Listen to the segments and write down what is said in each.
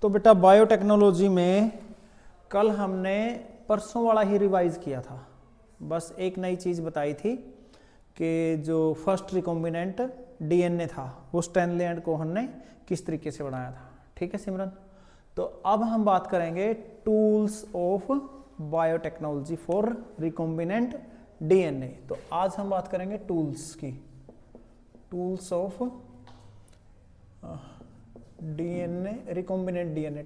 तो बेटा बायोटेक्नोलॉजी में कल हमने परसों वाला ही रिवाइज किया था। बस एक नई चीज़ बताई थी कि जो फर्स्ट रिकॉम्बिनेंट डीएनए था वो स्टैनली एंड कोहन ने किस तरीके से बनाया था। ठीक है सिमरन। तो अब हम बात करेंगे tools of biotechnology for recombinant DNA. तो आज हम बात करेंगे टूल्स की, tools of DNA recombinant DNA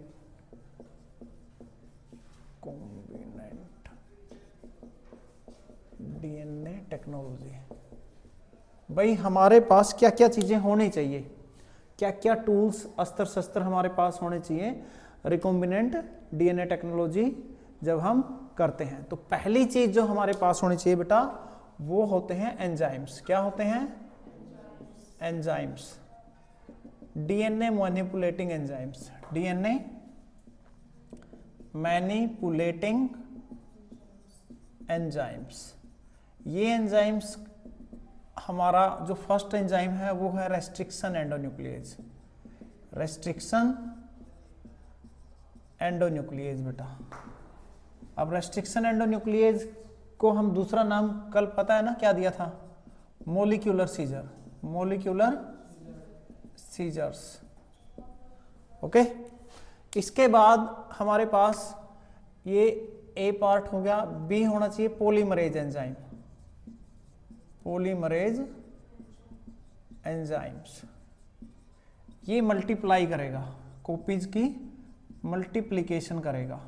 combinant DNA technology. भाई हमारे पास क्या क्या चीजें होनी चाहिए, क्या क्या टूल्स अस्त्र शस्त्र हमारे पास होने चाहिए रिकॉम्बिनेंट डीएनए टेक्नोलॉजी जब हम करते हैं। तो पहली चीज जो हमारे पास होनी चाहिए बेटा वो होते हैं एंजाइम्स। क्या होते हैं? Enzymes, DNA manipulating enzymes, DNA manipulating enzymes. ये एंजाइम्स हमारा जो फर्स्ट एंजाइम है वो है रेस्ट्रिक्शन एंडोन्यूक्लिएज, रेस्ट्रिक्शन एंडोन्यूक्लिएज बेटा। अब रेस्ट्रिक्शन एंडोन्यूक्लिएज को हम दूसरा नाम कल पता है ना क्या दिया था? Molecular scissor, molecular scissors. Okay. इसके बाद हमारे पास ये ए पार्ट हो गया, बी होना चाहिए पॉलीमरेज एंजाइम, पॉलीमरेज एंजाइम्स। ये मल्टीप्लाई करेगा, कॉपीज की मल्टीप्लिकेशन करेगा।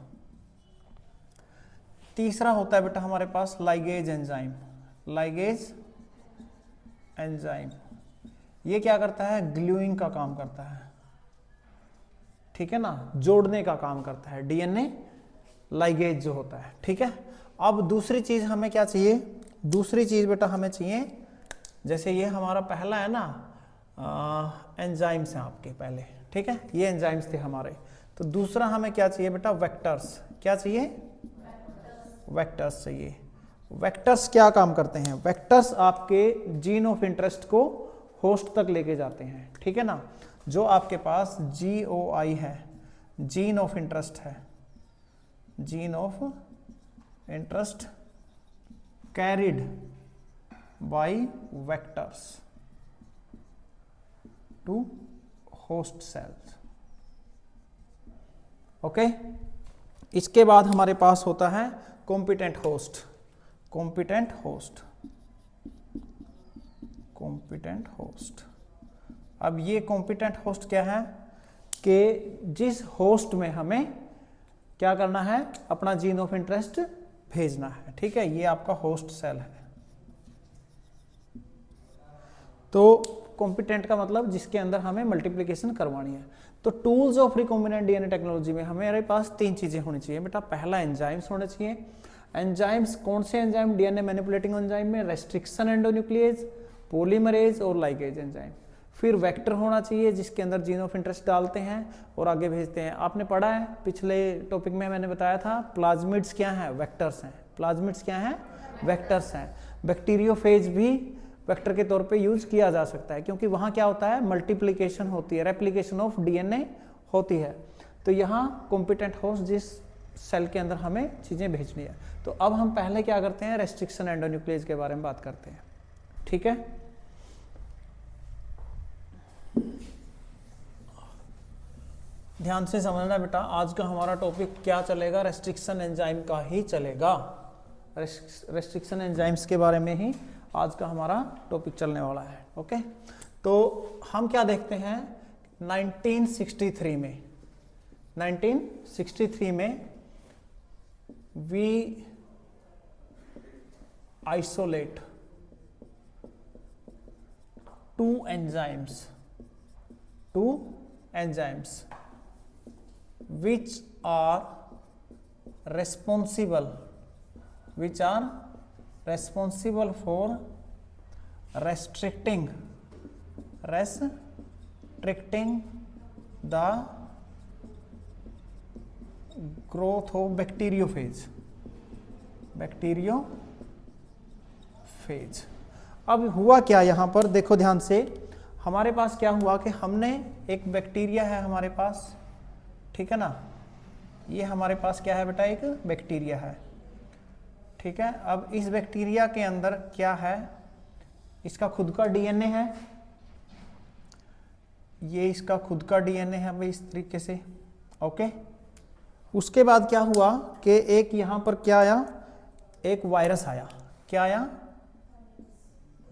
तीसरा होता है बेटा हमारे पास लाइगेज एंजाइम, लाइगेज एंजाइम। ये क्या करता है? ग्लूइंग का काम करता है, ठीक है ना, जोड़ने का काम करता है, डीएनए लाइगेज जो होता है। ठीक है। अब दूसरी चीज हमें क्या चाहिए? दूसरी चीज बेटा हमें चाहिए, जैसे ये हमारा पहला है ना एंजाइम्स हैं आपके पहले, ठीक है, ये एंजाइम्स थे हमारे। तो दूसरा हमें क्या चाहिए बेटा? वेक्टर्स। क्या चाहिए? वेक्टर्स चाहिए। वेक्टर्स क्या काम करते हैं? वेक्टर्स आपके जीन ऑफ इंटरेस्ट को होस्ट तक लेके जाते हैं, ठीक है ना। जो आपके पास GOI है, जीन ऑफ इंटरेस्ट है, gene of interest carried by vectors to host cells. Okay. इसके बाद हमारे पास होता है competent host, competent host, competent host. अब ये कॉम्पिटेंट होस्ट क्या है कि जिस होस्ट में हमें क्या करना है? अपना जीन ऑफ इंटरेस्ट भेजना है, ठीक है। ये आपका होस्ट सेल है। तो कॉम्पिटेंट का मतलब जिसके अंदर हमें मल्टीप्लिकेशन करवानी है। तो tools of recombinant DNA technology में हमारे पास तीन चीजें होनी चाहिए बेटा। पहला एंजाइम्स होने चाहिए। एंजाइम्स कौन से एंजाइम? डीएनए मैनिपुलेटिंग एंजाइम में रेस्ट्रिक्शन एंडोन्यूक्लिएज, पॉलीमरेज और लाइगेज एंजाइम। फिर वेक्टर होना चाहिए जिसके अंदर जीन ऑफ इंटरेस्ट डालते हैं और आगे भेजते हैं। आपने पढ़ा है पिछले टॉपिक में, मैंने बताया था प्लाज्मिड्स क्या है? वेक्टर्स हैं। प्लाज्मिड्स क्या हैं? वेक्टर्स हैं। बैक्टीरियोफेज भी वेक्टर के तौर पे यूज किया जा सकता है क्योंकि वहां क्या होता है? मल्टीप्लिकेशन होती है, रेप्लिकेशन ऑफ डीएनए होती है। तो यहाँ कॉम्पिटेंट होस्ट जिस सेल के अंदर हमें चीजें भेजनी है। तो अब हम पहले क्या करते हैं? रेस्ट्रिक्शन एंडोन्यूक्लिएज के बारे में बात करते हैं, ठीक है। ध्यान से समझना बेटा, आज का हमारा टॉपिक क्या चलेगा? रेस्ट्रिक्शन एंजाइम का ही चलेगा। रेस्ट्रिक्शन एंजाइम्स के बारे में ही आज का हमारा टॉपिक चलने वाला है। ओके। तो हम क्या देखते हैं 1963 में, 1963 में we isolate two enzymes which are responsible for restricting the growth of bacteriophage। अब हुआ क्या यहाँ पर देखो ध्यान से, हमारे पास क्या हुआ कि हमने एक बैक्टीरिया है हमारे पास, ठीक है ना। ये हमारे पास क्या है बेटा, एक बैक्टीरिया है, ठीक है। अब इस बैक्टीरिया के अंदर क्या है, इसका खुद का डीएनए है, ये इसका खुद का डीएनए है भाई, इस तरीके से, ओके। उसके बाद क्या हुआ कि एक यहां पर क्या आया, एक वायरस आया। क्या आया,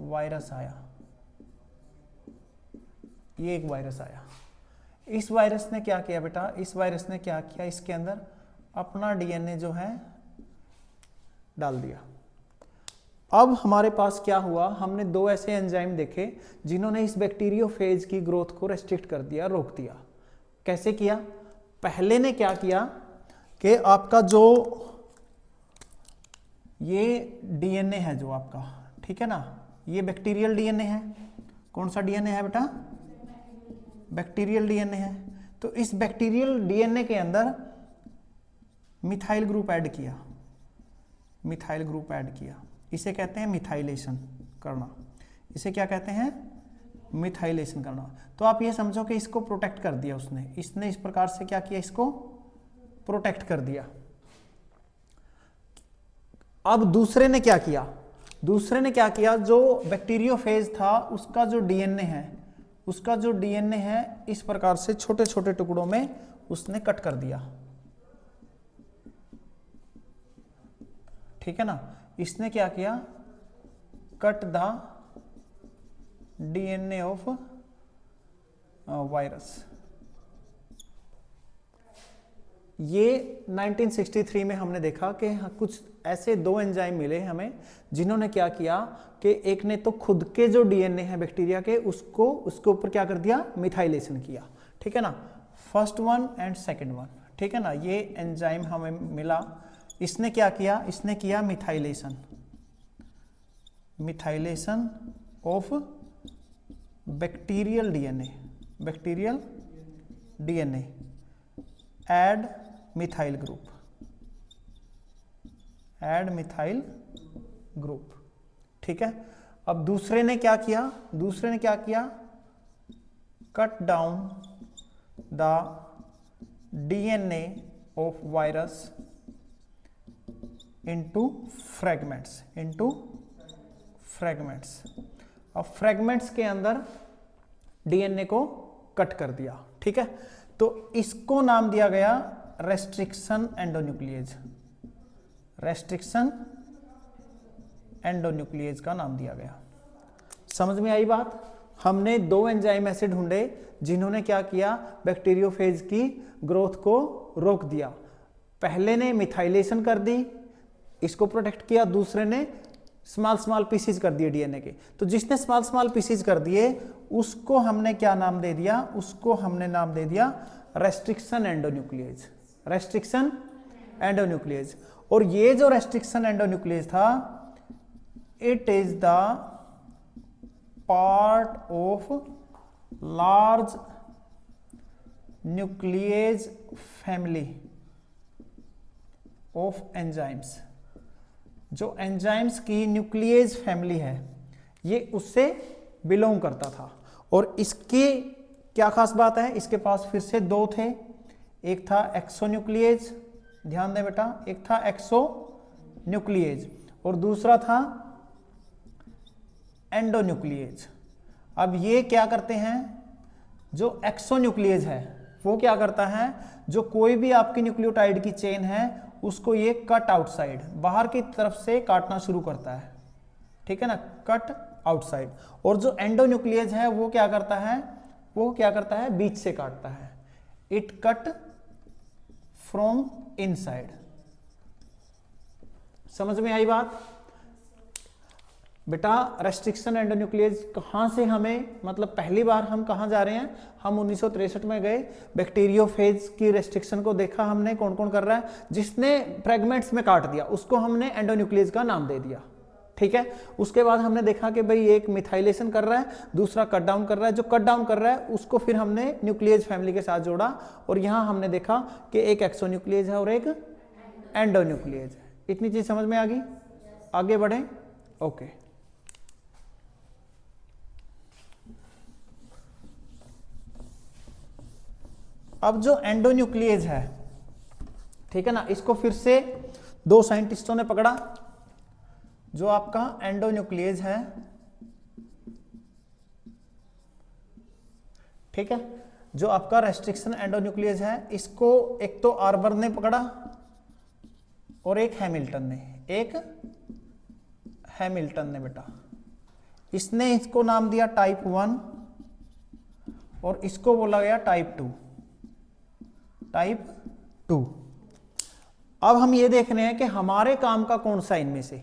वायरस आया, ये एक वायरस आया। इस वायरस ने क्या किया बेटा, इस वायरस ने क्या किया, इसके अंदर अपना डीएनए जो है डाल दिया। अब हमारे पास क्या हुआ, हमने दो ऐसे एंजाइम देखे जिन्होंने इस बैक्टीरियोफेज की ग्रोथ को रेस्ट्रिक्ट कर दिया, रोक दिया। कैसे किया, पहले ने क्या किया कि आपका जो ये डीएनए है जो आपका, ठीक है ना, ये बैक्टीरियल डीएनए है। कौन सा डीएनए है बेटा, बैक्टीरियल डीएनए है। तो इस बैक्टीरियल डीएनए के अंदर मिथाइल ग्रुप ऐड किया, मिथाइल ग्रुप ऐड किया। इसे कहते हैं मिथाइलेशन करना, इसे क्या कहते हैं, मिथाइलेशन करना। तो आप ये समझो कि इसको प्रोटेक्ट कर दिया उसने, इसने इस प्रकार से क्या किया, इसको प्रोटेक्ट कर दिया। अब दूसरे ने क्या किया, दूसरे ने क्या किया, जो बैक्टीरियोफेज था उसका जो डीएनए है, उसका जो डीएनए है इस प्रकार से छोटे छोटे टुकड़ों में उसने कट कर दिया, ठीक है ना। इसने क्या किया, cut the DNA of virus. ये 1963 में हमने देखा कि कुछ ऐसे दो एंजाइम मिले हमें जिन्होंने क्या किया कि एक ने तो खुद के जो डीएनए है बैक्टीरिया के उसको उसके ऊपर क्या कर दिया, मिथाइलेशन किया, ठीक है ना, first one and second one, ठीक है ना। ये एंजाइम हमें मिला, इसने क्या किया, इसने किया methylation, methylation of bacterial DNA, bacterial DNA, add methyl group, add methyl group, ठीक है। अब दूसरे ने क्या किया, दूसरे ने क्या किया, cut down the DNA of virus into fragments, into fragments. अब फ्रैगमेंट्स के अंदर डीएनए को कट कर दिया, ठीक है। तो इसको नाम दिया गया रेस्ट्रिक्शन एंडोन्यूक्लिएज, रेस्ट्रिक्शन एंडोन्यूक्लिएज का नाम दिया गया। समझ में आई बात। हमने दो एंजाइम ऐसे ढूंढे जिन्होंने क्या किया, बैक्टीरियोफेज की ग्रोथ को रोक दिया। पहले ने मिथाइलेशन कर दी, इसको प्रोटेक्ट किया, दूसरे ने स्मॉल स्मॉल पीसीज कर दिए डीएनए के। तो जिसने स्मॉल स्मॉल पीसीज कर दिए उसको हमने क्या नाम दे दिया, उसको हमने नाम दे दिया रेस्ट्रिक्शन एंडोन्यूक्लिएज, रेस्ट्रिक्शन एंडोन्यूक्लिएज। और ये जो रेस्ट्रिक्शन एंडोन्यूक्लिएज था, it is the part of large nuclease family of enzymes. जो एंजाइम्स की न्यूक्लिएज फैमिली है ये उससे बिलोंग करता था। और इसकी क्या खास बात है, इसके पास फिर से दो थे, एक था एक्सोन्यूक्लिएज, ध्यान दें बेटा, एक था एक्सोन्यूक्लिएज और दूसरा था एंडोन्यूक्लिएज। अब ये क्या करते हैं, जो एक्सोन्यूक्लिएज है वो क्या करता है, जो कोई भी आपकी न्यूक्लियोटाइड की चेन है उसको ये कट आउटसाइड, बाहर की तरफ से काटना शुरू करता है, ठीक है ना, कट आउटसाइड। और जो एंडोन्यूक्लिएज है वो क्या करता है, वो क्या करता है, बीच से काटता है, इट कट फ्रॉम इनसाइड। समझ में आई बात बेटा। रेस्ट्रिक्शन एंडोन्यूक्लिएज कहां से हमें, मतलब पहली बार हम कहां जा रहे हैं, हम 1963 में गए, बैक्टीरियोफेज की रेस्ट्रिक्शन को देखा हमने, कौन कौन कर रहा है, जिसने फ्रेगमेंट्स में काट दिया उसको हमने एंडोन्यूक्लिएज का नाम दे दिया, ठीक है। उसके बाद हमने देखा कि भाई एक मिथाइलेशन कर रहा है, दूसरा कट डाउन कर रहा है, जो कट डाउन कर रहा है उसको फिर हमने न्यूक्लिएज फैमिली के साथ जोड़ा और यहां हमने देखा कि एक एक्सोन्यूक्लिएज है और एक एंडोन्यूक्लिएज है। इतनी चीज समझ में आ गई, आगे बढ़े, ओके। अब जो एंडोन्यूक्लियेज है, ठीक है ना, इसको फिर से दो साइंटिस्टों ने पकड़ा। जो आपका एंडोन्यूक्लियेज है, ठीक है, जो आपका रेस्ट्रिक्शन एंडोन्यूक्लियेज है, इसको एक तो आर्बर ने पकड़ा और एक हैमिल्टन ने बेटा। इसने इसको नाम दिया टाइप 1 और इसको बोला गया टाइप 2। अब हम ये देख रहे हैं कि हमारे काम का कौन सा इनमें से,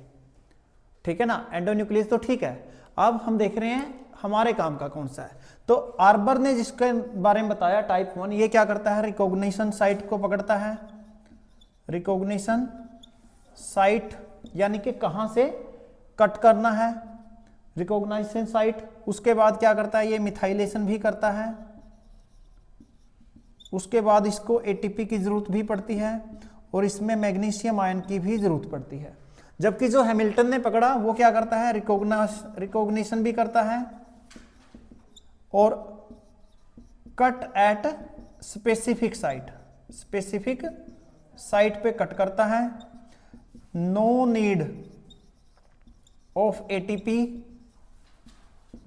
ठीक है ना, एंडोन्यूक्लियस तो ठीक है, अब हम देख रहे हैं हमारे काम का कौन सा है। तो आर्बर ने जिसके बारे में बताया टाइप 1, ये क्या करता है, रिकॉग्निशन साइट को पकड़ता है। रिकॉग्निशन साइट यानी कि कहां से कट करना है, रिकॉग्निशन साइट। उसके बाद क्या करता है, ये मिथाइलेशन भी करता है। उसके बाद इसको एटीपी की जरूरत भी पड़ती है और इसमें मैग्नीशियम आयन की भी जरूरत पड़ती है। जबकि जो हैमिल्टन ने पकड़ा वो क्या करता है, रिकॉग्निशन भी करता है और कट एट स्पेसिफिक साइट पे कट करता है। No need of ATP,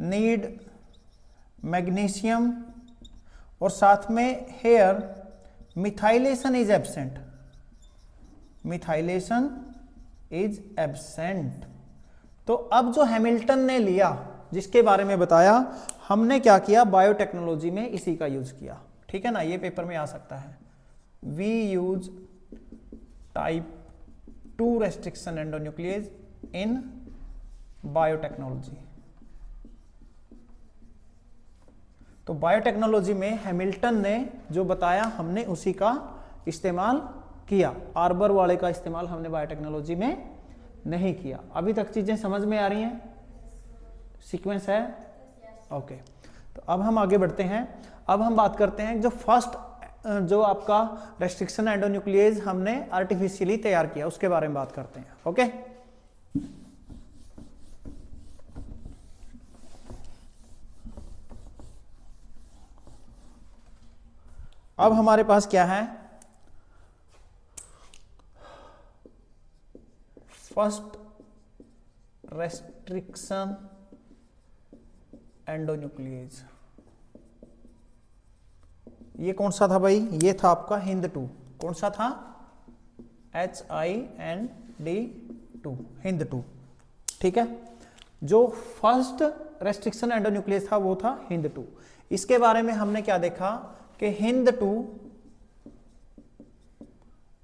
need magnesium, और साथ में हेयर मिथाइलेशन इज एब्सेंट। तो अब जो हैमिल्टन ने लिया, जिसके बारे में बताया, हमने क्या किया, बायोटेक्नोलॉजी में इसी का यूज किया, ठीक है ना, ये पेपर में आ सकता है। We use type 2 restriction endonuclease in biotechnology. तो बायोटेक्नोलॉजी में हैमिल्टन ने जो बताया हमने उसी का इस्तेमाल किया, आर्बर वाले का इस्तेमाल हमने बायोटेक्नोलॉजी में नहीं किया। अभी तक चीजें समझ में आ रही हैं, सीक्वेंस है, ओके। तो अब हम आगे बढ़ते हैं। अब हम बात करते हैं जो फर्स्ट जो आपका रेस्ट्रिक्शन एंडोन्यूक्लियेज हमने आर्टिफिशियली तैयार किया, उसके बारे में बात करते हैं, ओके। अब हमारे पास क्या है, फर्स्ट रेस्ट्रिक्शन एंडोन्यूक्लियेज। ये कौन सा था भाई, ये था आपका HIND2। कौन सा था, HIND2, HIND2, ठीक है। जो फर्स्ट रेस्ट्रिक्शन एंडोन्यूक्लियेज था वो था HIND2। इसके बारे में हमने क्या देखा कि HIND2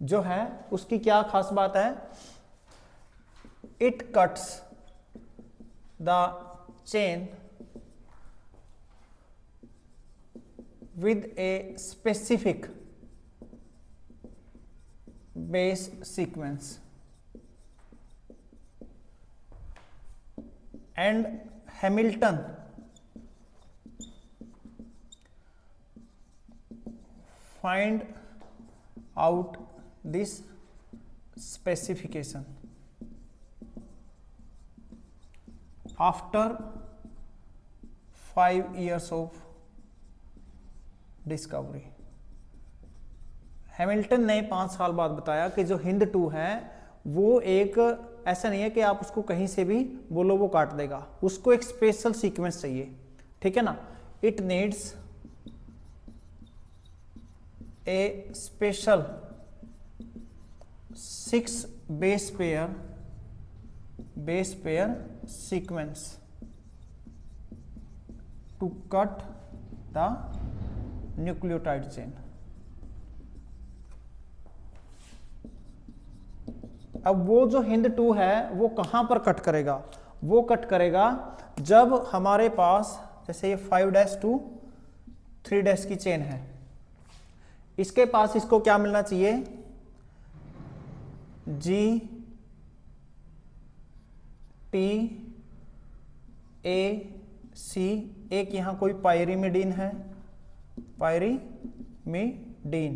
जो है उसकी क्या खास बात है, it cuts the chain with a specific base sequence, and Hamilton find out this specification after 5 years of discovery. Hamilton ने 5 साल बाद बताया कि जो HIND2 है वो एक ऐसा नहीं है कि आप उसको कहीं से भी बोलो वो काट देगा, उसको एक स्पेशल सीक्वेंस चाहिए, ठीक है ना। It needs a special 6 base pair sequence to cut the nucleotide chain. अब वो जो HIND2 है वो कहां पर कट करेगा, वो कट करेगा जब हमारे पास जैसे ये 5' to 3' की चेन है, इसके पास इसको क्या मिलना चाहिए, GTAC। एक यहां कोई पायरीमिडीन है, पायरीमिडीन,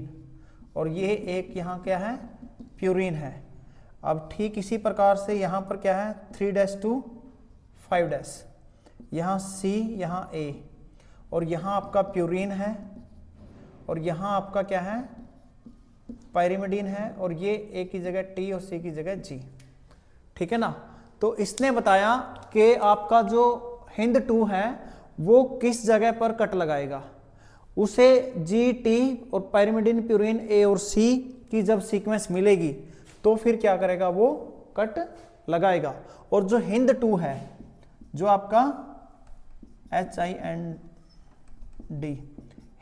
और ये एक यहां क्या है, प्यूरिन है। अब ठीक इसी प्रकार से यहां पर क्या है, 3' to 5', यहां C, यहां A, और यहां आपका प्यूरिन है और यहाँ आपका क्या है, पायरिमिडीन है, और ये ए की जगह टी और सी की जगह जी। ठीक है ना। तो इसने बताया कि आपका जो हिंद 2 है वो किस जगह पर कट लगाएगा। उसे जी टी और पायरिमिडीन प्यूरिन ए और सी की जब सीक्वेंस मिलेगी तो फिर क्या करेगा, वो कट लगाएगा। और जो हिंद 2 है, जो आपका HIND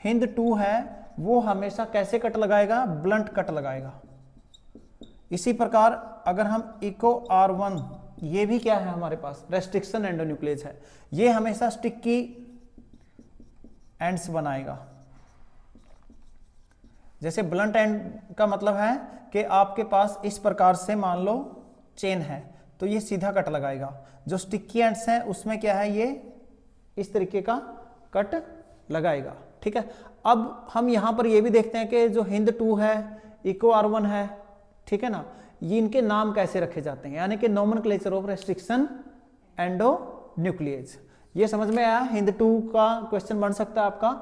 हिंद 2 है, वो हमेशा कैसे कट लगाएगा, ब्लंट कट लगाएगा। इसी प्रकार अगर हम इको R1, ये भी क्या है हमारे पास, रेस्ट्रिक्शन एंडोन्यूक्लियस है, ये हमेशा स्टिकी एंड्स बनाएगा। जैसे ब्लंट एंड का मतलब है कि आपके पास इस प्रकार से मान लो चेन है तो ये सीधा कट लगाएगा। जो स्टिकी एंड्स हैं उसमें क्या है, ये इस तरीके का कट लगाएगा। ठीक है। अब हम यहां पर ये भी देखते हैं कि जो हिंद 2 है, इको R1 है, ठीक है ना, ये इनके नाम कैसे रखे जाते हैं, यानी कि नोमेनक्लेचर ऑफ रेस्ट्रिक्शन एंडोन्यूक्लियस। ये समझ में आया। हिंद 2 का क्वेश्चन बन सकता है आपका।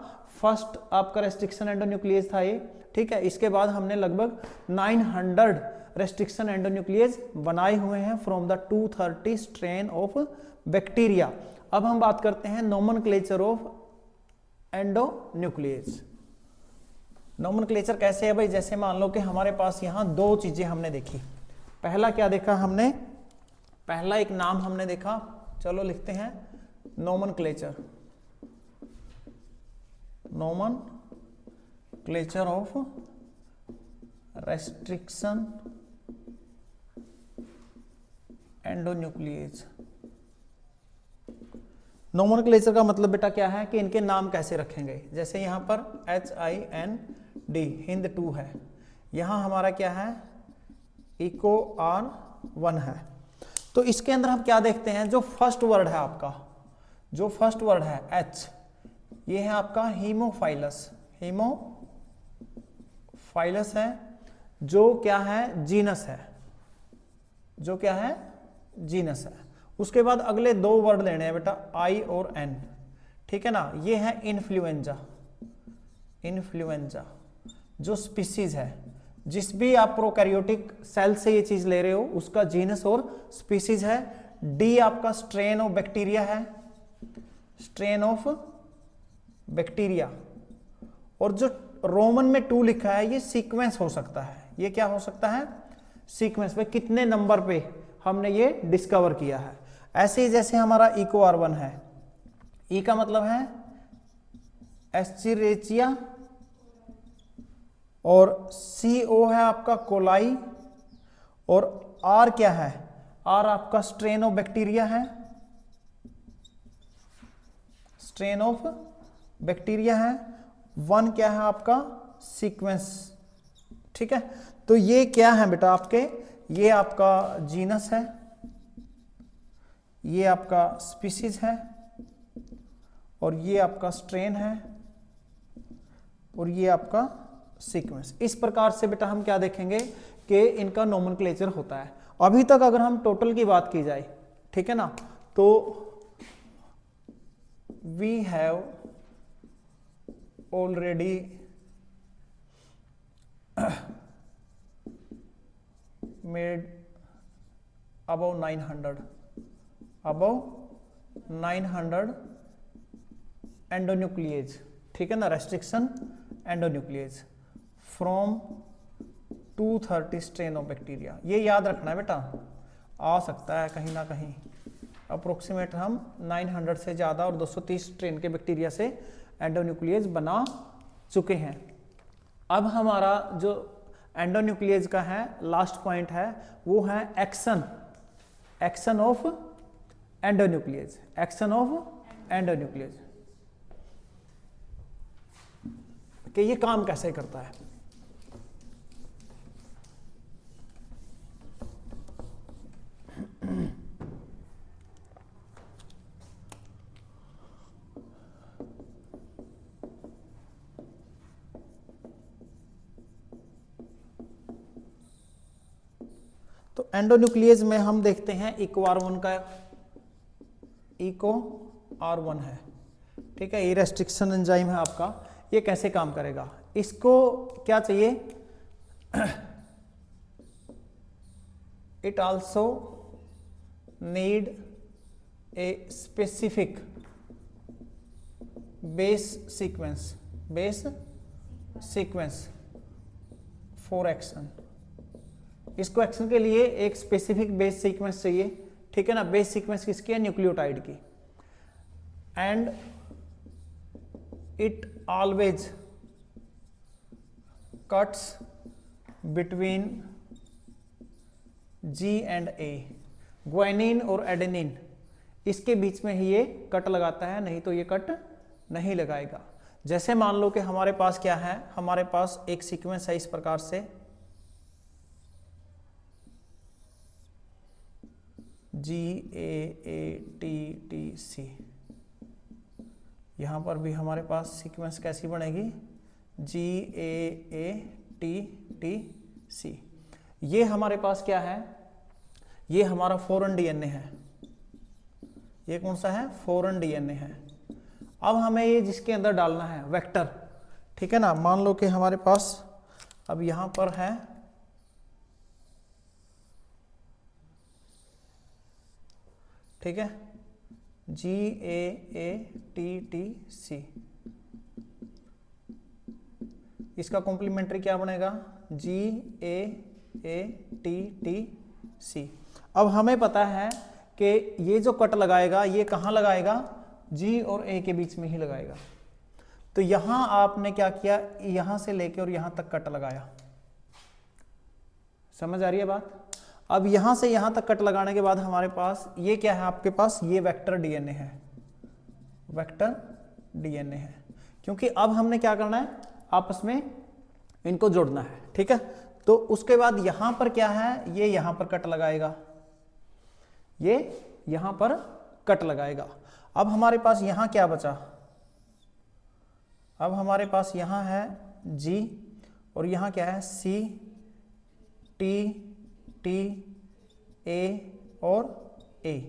फर्स्ट आपका रेस्ट्रिक्शन एंडोन्यूक्लियस था ये। ठीक है। इसके बाद हमने लगभग 900 रेस्ट्रिक्शन एंडोन्यूक्लियस बनाए हुए हैं from the 230 strain of bacteria. अब हम बात करते हैं नोमेनक्लेचर ऑफ एंडोन्यूक्लियस। नोमेनक्लेचर कैसे है भाई, जैसे मान लो कि हमारे पास यहां दो चीजें हमने देखी। पहला क्या देखा हमने, पहला एक नाम हमने देखा, चलो लिखते हैं nomenclature, nomenclature of restriction endonuclease. Nomenclature का मतलब बेटा क्या है कि इनके नाम कैसे रखेंगे। जैसे यहां पर HIND हिंद 2 है, यहां हमारा क्या है, इको R1 है। तो इसके अंदर हम क्या देखते हैं, जो फर्स्ट वर्ड है आपका, जो फर्स्ट वर्ड है H, ये है आपका हीमोफाइलस। हीमोफाइलस है, जो क्या है, जीनस है, जो क्या है, जीनस है। उसके बाद अगले दो वर्ड लेने हैं बेटा, I और N। ठीक है ना। ये है इन्फ्लुएंजा, इन्फ्लुएंजा जो स्पीसीज है। जिस भी आप प्रोकैरियोटिक सेल से ये चीज ले रहे हो उसका जीनस और स्पीसीज है। D आपका स्ट्रेन ऑफ बैक्टीरिया है, स्ट्रेन ऑफ बैक्टीरिया। और जो रोमन में 2 लिखा है ये सीक्वेंस हो सकता है। ये क्या हो सकता है, सीक्वेंस पे कितने नंबर पे हमने ये डिस्कवर किया है। ऐसे ही जैसे हमारा इको R1 है, ई का मतलब है एस्चिरेचिया, और CO है आपका कोलाई, और R क्या है, R आपका स्ट्रेन ऑफ बैक्टीरिया है, स्ट्रेन ऑफ बैक्टीरिया है। 1 क्या है आपका, सीक्वेंस। ठीक है। तो ये क्या है बेटा आपके, ये आपका जीनस है, ये आपका स्पीसीज है, और ये आपका स्ट्रेन है, और ये आपका सीक्वेंस। इस प्रकार से बेटा हम क्या देखेंगे कि इनका नोमेनक्लेचर होता है। अभी तक अगर हम टोटल की बात की जाए, ठीक है ना, तो we have already made above 900 endonuclease. ठीक है ना, restriction endonuclease from 230 strain of bacteria. ये याद रखना है बेटा, आ सकता है कहीं ना कहीं। अप्रोक्सीमेट हम 900 से ज़्यादा और 230 स्ट्रेन के बैक्टीरिया से एंडोन्यूक्लियस बना चुके हैं। अब हमारा जो एंडोन्यूक्लियस का है लास्ट पॉइंट है, वो है action, action of endonuclease, action of endonuclease कि ये काम कैसे करता है। तो एंडोन्यूक्लियस में हम देखते हैं इको R1 का, इको R1 है। ठीक है, ये रेस्ट्रिक्शन एंजाइम है आपका। ये कैसे काम करेगा, इसको क्या चाहिए, it also need a specific base sequence for action. इसको एक्शन के लिए एक स्पेसिफिक बेस सीक्वेंस चाहिए, ठीक है ना। बेस सीक्वेंस किसकी है, न्यूक्लियोटाइड की। And it always cuts between G and A, guanine और एडेनिन इसके बीच में ही ये कट लगाता है, नहीं तो ये कट नहीं लगाएगा। जैसे मान लो कि हमारे पास क्या है, हमारे पास एक सीक्वेंस है इस प्रकार से, GAATTC। यहां पर भी हमारे पास सीक्वेंस कैसी बनेगी, GAATTC। ये हमारे पास क्या है, ये हमारा फॉरेन डीएनए है। ये कौन सा है, फॉरेन डीएनए है। अब हमें ये जिसके अंदर डालना है वेक्टर, ठीक है ना। मान लो कि हमारे पास अब यहां पर है ठीक है GAATTC, इसका कॉम्प्लीमेंट्री क्या बनेगा, GAATTC। अब हमें पता है कि ये जो कट लगाएगा ये कहाँ लगाएगा, G और A के बीच में ही लगाएगा। तो यहां आपने क्या किया, यहां से लेके और यहां तक कट लगाया। समझ आ रही है बात। अब यहां से यहां तक कट लगाने के बाद हमारे पास ये क्या है, आपके पास ये वेक्टर डीएनए है, वेक्टर डीएनए है। क्योंकि अब हमने क्या करना है, आपस में इनको जोड़ना है, ठीक है। तो उसके बाद यहां पर क्या है, ये यहां पर कट लगाएगा, ये यहां पर कट लगाएगा। अब हमारे पास यहां क्या बचा, अब हमारे पास यहां है G और यहां क्या है C, T, T, A और A,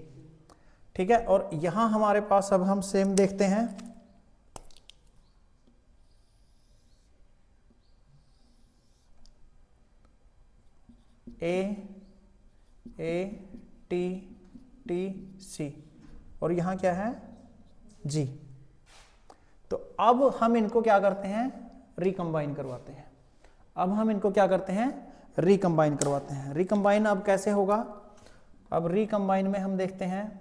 ठीक है। और यहां हमारे पास अब हम सेम देखते हैं, AATTC और यहां क्या है G। तो अब हम इनको क्या करते हैं, रिकंबाइन करवाते हैं। अब हम इनको क्या करते हैं, रिकंबाइन करवाते हैं। रिकंबाइन अब कैसे होगा, अब रिकंबाइन में हम देखते हैं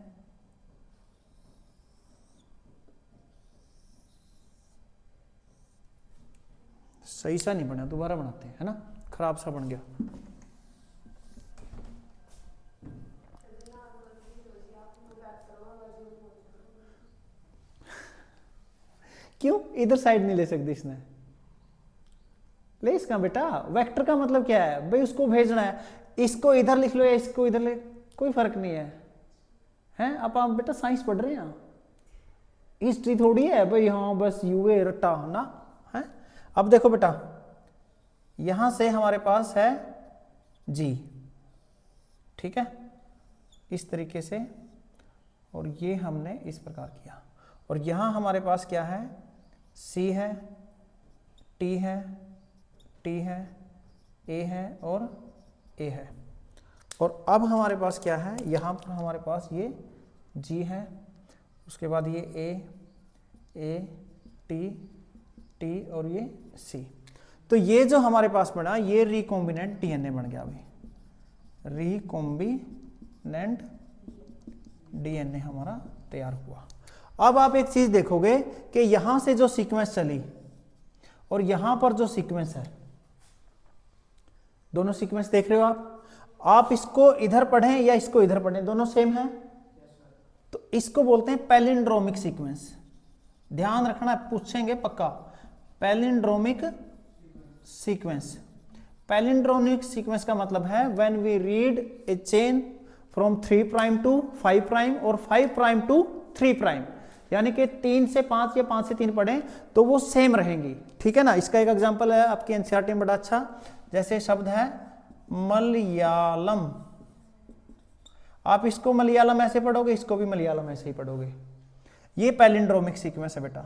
सही सा नहीं बना, दोबारा बनाते हैं, है ना, खराब सा बन गया। क्यों, इधर साइड नहीं ले सकती इसने, ले इसका बेटा। वेक्टर का मतलब क्या है भाई, उसको भेजना है। इसको इधर लिख लो या इसको इधर लिख, कोई फर्क नहीं है, हैं। अब आप बेटा साइंस पढ़ रहे हैं, हिस्ट्री थोड़ी है भाई, हाँ बस यूए रट्टा ना है। अब देखो बेटा, यहां से हमारे पास है G, ठीक है, इस तरीके से, और ये हमने इस प्रकार किया। और यहां हमारे पास क्या है, C है, T है, T है, A है और A है। और अब हमारे पास क्या है, यहां पर हमारे पास ये G है, उसके बाद ये A, T, T और ये C। तो ये जो हमारे पास बना, ये रिकॉम्बिनेंट डीएनए बन गया। अभी रिकॉम्बिनेंट डीएनए हमारा तैयार हुआ। अब आप एक चीज देखोगे कि यहां से जो सीक्वेंस चली और यहां पर जो सीक्वेंस है, दोनों सीक्वेंस देख रहे हो आप इसको इधर पढ़ें या इसको इधर पढ़ें, दोनों सेम है। तो इसको बोलते हैं पैलिंड्रोमिक सीक्वेंस। ध्यान रखना, पूछेंगे पक्का, पैलिंड्रोमिक सीक्वेंस। पैलिंड्रोमिक सीक्वेंस का मतलब है when we read a chain from 3 prime to 5 prime और 5 प्राइम टू 3 प्राइम, यानी कि 3 से 5 या 5 से 3 पढ़ें तो वो सेम रहेंगी, ठीक है ना। इसका एक एग्जांपल है आपकी एनसीईआरटी में बड़ा अच्छा, जैसे शब्द है मलयालम। आप इसको मलयालम ऐसे पढ़ोगे, इसको भी मलयालम ऐसे ही पढ़ोगे। ये पैलिंड्रोमिक सीक्वेंस है बेटा,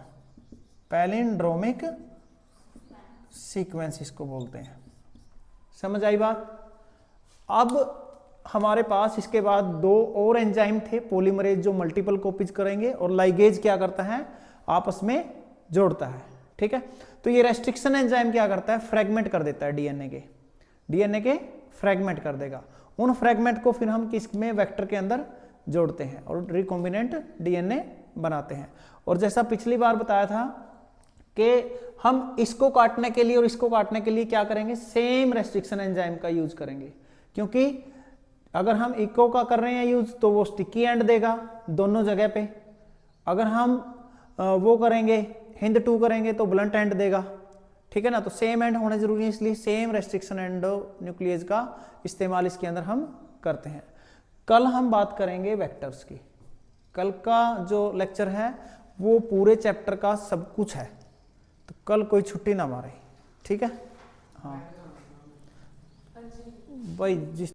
पैलिंड्रोमिक सीक्वेंस इसको बोलते हैं। समझ आई बात? अब हमारे पास इसके बाद दो और एंजाइम थे, पॉलीमरेज जो मल्टीपल कॉपीज करेंगे, और लाइगेज क्या करता है, आपस में जोड़ता है। ठीक है, तो ये रेस्ट्रिक्शन एंजाइम क्या करता है, फ्रेगमेंट कर देता है डीएनए के फ्रेगमेंट कर देगा। उन फ्रेगमेंट को फिर हम किस में, वेक्टर के अंदर जोड़ते हैं और रिकॉम्बिनेंट डीएनए बनाते हैं। और जैसा पिछली बार बताया था कि हम इसको काटने के लिए और इसको काटने के लिए क्या करेंगे, सेम रेस्ट्रिक्शन एंजाइम का यूज करेंगे, क्योंकि अगर हम इको का कर रहे हैं यूज तो वो स्टिकी एंड देगा दोनों जगह पे, अगर हम वो करेंगे हिंद 2 करेंगे तो ब्लंट एंड देगा। ठीक है ना, तो सेम एंड होना जरूरी है, इसलिए सेम रेस्ट्रिक्शन एंड न्यूक्लियस का इस्तेमाल इसके अंदर हम करते हैं। कल हम बात करेंगे वेक्टर्स की। कल का जो लेक्चर है वो पूरे चैप्टर का सब कुछ है, तो कल कोई छुट्टी ना मारे। ठीक है, हाँ भाई, जिस